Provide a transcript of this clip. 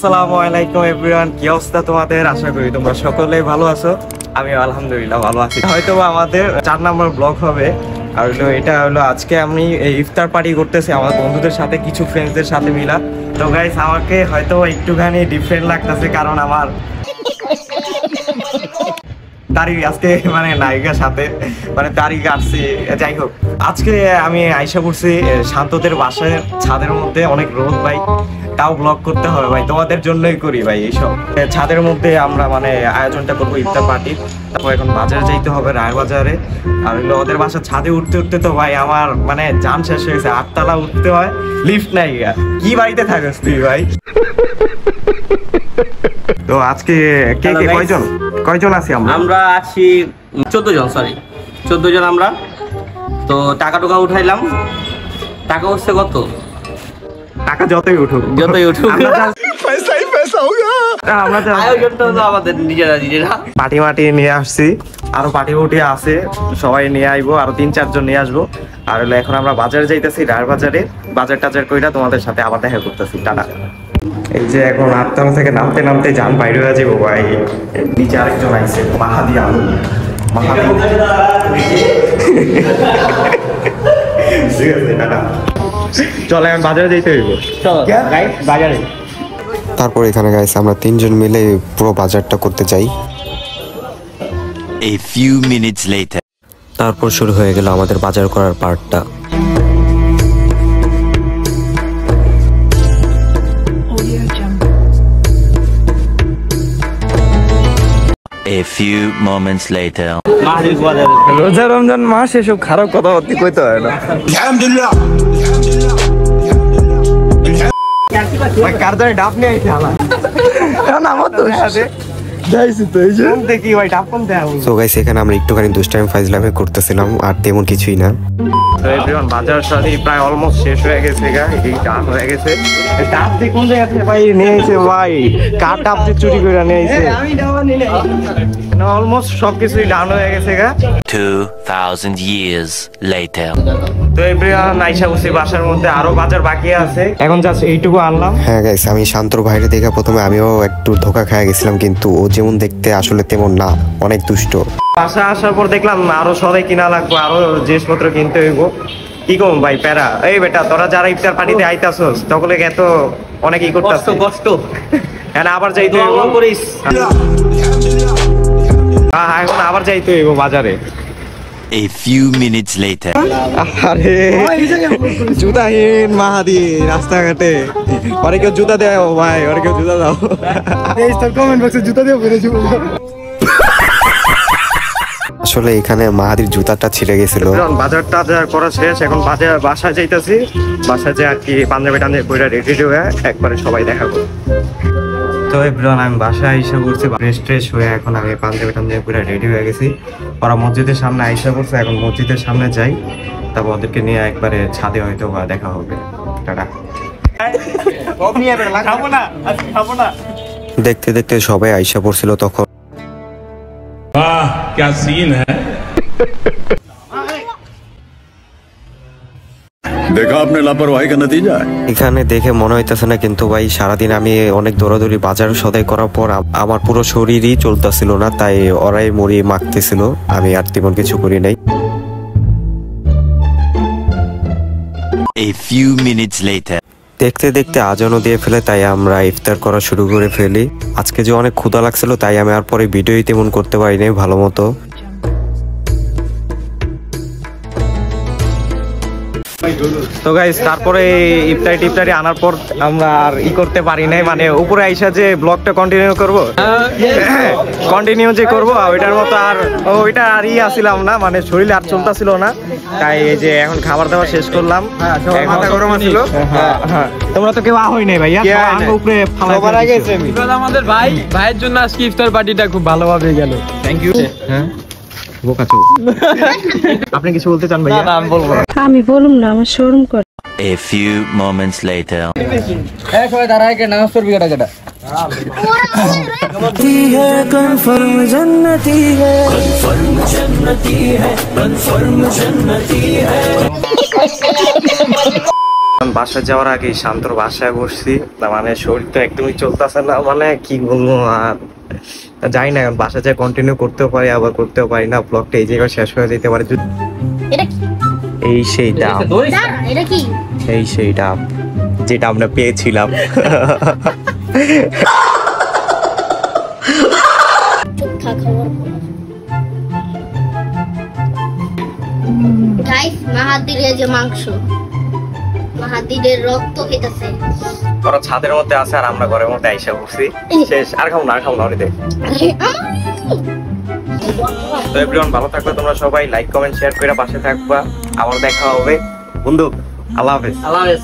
আসসালামু আলাইকুম এভরিওয়ান, কি অবস্থা তোমাদের? আশা করি তোমরা সকলেই ভালো আছো। আমি আলহামদুলিল্লাহ ভালো আছি। হয়তো আমাদের 4 নম্বর ব্লগ হবে। আর এটা হলো আজকে আমি ইফতার পার্টি করতেছি আমার বন্ধুদের সাথে, কিছু ফ্রেন্ডসদের সাথে মিলা। তো গাইস আমাকে হয়তো একটুখানি ডিফারেন্ট লাগতেছে, কারণ আমার তারিখ আজকে মানে নায়িকার সাথে মানে তারিখ আসছে। যাই হোক, আজকে আমি আইসা পড়ছি শান্তদের বাসায় ছাদের মধ্যে। অনেক রোদ ভাই, তাও ব্লগ করতে হবে ভাই, তোমাদের জন্যই করি ভাই এইসব। ছাদের মধ্যে আমরা মানে আয়োজনটা করবো ইফতার পার্টির। তারপর এখন বাজারে যাইতে হবে, রায়বাজারে। আর হলো ওদের বাসা ছাদে উঠতে উঠতে তো ভাই আমার মানে জান শেষ হয়ে গেছে। 8 তলা উঠতে হয়, লিফট নাই। কি বাড়িতে থাকিস তুই ভাই? তো আজকে কে কে কয়জন আছি আমরা আছি 14 জন, সরি 14 জন আমরা। তো টাকা উঠাইলাম। টাকা হচ্ছে কত? টাকা যতই উঠুক আমাদের নিজেরা পাটি মাটি নিয়ে আসছি, আরো পাটি উঠে আছে, সবাই নিয়ে আইবো, আরো 3-4 জন নিয়ে আসবো। আর হলো এখন আমরা বাজারে যাইতেছি, রায়বাজারে। বাজার টাজার কইরা তোমাদের সাথে আবার দেখা করতেছি। টাটা। এই যে এখন 8 তলা থেকে নামতে নামতে যান বাইরে হয়ে যাবো ভাই। নিচে আরেকজন আইছে, মাহাদি আলু। ঠিক আছে, টাটা। চলে এখন বাজারে যাইতে হইব। বাজারে তারপর এখানে গাইস আমরা 3 জন মিলে পুরো বাজারটা করতে যাই। A few minutes later. তারপর শুরু হয়ে গেল আমাদের বাজার করার পার্টটা। A few moments later. রোজা রমজান মাস, এসব খারাপ কথা কইতে হয় না। আলহামদুলিল্লাহ। কার দ্বারা ডাব নিয়ে আইছে হালা? এখন আমার তো সাথে যাইছি তো, এই যে দেখি ভাই ডাব কোন দেয়া। সো গাইস এখানে আমরা একটুখানি দুষ্টাইম ফাইজলামে করতেছিলাম, আর তেমন কিছুই না। তো एवरीवन বাজার সাথে প্রায় অলমোস্ট শেষ হয়ে গেছে গা। এই ডাব হয়ে গেছে। ডাব দিয়ে কোন জায়গা থেকে ভাই নিয়ে আইছে ভাই? কার ডাব দিয়ে চুরি করে নিয়ে আইছে? আমি ডাব নিয়ে নাই। না অলমোস্ট সবকিছুই ডাউন হয়ে গেছে গা। 2000 years later. তো एवरीवन আইসা বসে বাসার মধ্যে, আরো বাজার বাকি আছে। এখন জাস্ট এইটুকু আনলাম। হ্যাঁ গাইস, আমি শান্তর ভাইরে দেখা প্রথমে আমিও একটু ধোকা খেয়ে গেছিলাম, কিন্তু ও যেমন দেখতে আসলে তেমন না, অনেক দুষ্ট। বাসা আসার পর দেখলাম আরো সদাই কিনা লাগবো, আরো জিনিসপত্র কিনতে হইব। কি কম ভাই প্যারা। এই বেটা, তোরা যারা ইফতার পার্টিতে আইতাছস তকলে এত অনেক ই করতাছ, কষ্ট হ্যাঁ আবার যাইতে হইব। হ্যাঁ এখন আবার যাইতে হইব বাজারে। A few minutes later. আরে জুতাহীন মাহাদি রাস্তাঘাটে। ওরে কেউ জুতা দেও ভাই, ওরে কেউ জুতা দাও। এই তোর কমেন্ট বক্সে জুতা দিও বলেছি। আসলে এখানে মাহাদির জুতাটা ছিঁড়ে গেছিল। বাজার টাজার করা শেষ, এখন বাসায় যাইতাছি। বাসায় যে আর কি পাঞ্জাবি টাঞ্জাবি পরে রেডি হয়ে একবারে সবাই দেখা করব। তো এভরিওয়ান আমি বাসায় এসে পড়ছি, ফ্রেশ হয়ে এখন আমি পাঞ্জাবি টাঞ্জাবি পরে রেডি হয়ে গেছি। ওরা মসজিদের সামনে আইসা পড়ছে, এখন মসজিদের সামনে যাই, তারপর ওদেরকে নিয়ে একবারে ছাদে হয়তো বা দেখা হবে। টাটা। দেখতে দেখতে সবাই আইসা পড়ছিল তখন। वाह क्या सीन है। देखा आपने लापरवाही का नतीजा है। এখানে দেখে মনে হইতেছে না, কিন্তু ভাই সারাদিন আমি অনেক দৌড়াদৌড়ি বাজার সদাই করার পর আমার পুরো শরীরই চলতেছিল না, তাই ওরাই মুড়ি মাখতেছিল, আমি আর তেমন কিছু করি নাই। A few minutes later. দেখতে দেখতে আজানও দিয়ে ফেলে, তাই আমরা ইফতার করা শুরু করে ফেলি। আজকে যে অনেক ক্ষুধা লাগছিল, তাই আমি আর পরে ভিডিওই তেমন করতে পারি নাই ভালো মতো। তো গাইস তারপরে ইফতারি আনার পর আমরা আর ই করতে পারি নাই, মানে উপরে আইসা যে ব্লগটা কন্টিনিউ করব, ওইটার মতো আর ওইটা আর ই আসিলাম না, মানে শরীরে আর চলতেছিল না। তাই এই যে এখন খাবার দাবার শেষ করলাম। মাথা গরম আছিল। হ্যাঁ তোমরা তো কেউ আহই নাই ভাইয়া, উপরে সবার আগে আমাদের ভাইয়ের জন্য আজকে ইফতার পার্টিটা খুব ভালোভাবে গেল। Thank you. হ্যাঁ আপনি কিছু বলতে চান ভাইয়া? আমি বলবো না, আমি বলুম না, আমার শরম করে। A few moments later. সবাই দাঁড়ায় কে নামাজ পড়বি কেটা कन्फर्म जन्नती है বাসায় যাওয়ার আগে শান্তর বাসায় বসছি, তার মানে শরীর তো একদমই চলতেছে না, মানে কি বলবো আর যাই না, বাসায় যাই কন্টিনিউ করতেও পারি আবার করতেও পারি না, ব্লগটা এই জায়গায় শেষ হয়ে যেতে পারে। এটা কি? এই সেই ডাব, দাঁড়া, এটা কি? এই সেই ডাব যেটা আমরা পেয়েছিলাম। চুপ থাক, খবর বলো। গাইস, মাহাদিরের যে মাংস, মাহাদিরের রক্ত খেতেছে। ওরা ছাদের মধ্যে আছে আর আমরা ঘরের মধ্যে আইসা বসছি। শেষ, আর খাও না, আর খাও না, অনেক। তো এভরিওয়ান, ভালো থাকবে তোমরা সবাই, লাইক কমেন্ট শেয়ার করে পাশে থাকবা। আবার দেখা হবে বন্ধু, আল্লাহ হাফেজ। আল্লাহ হাফেজ।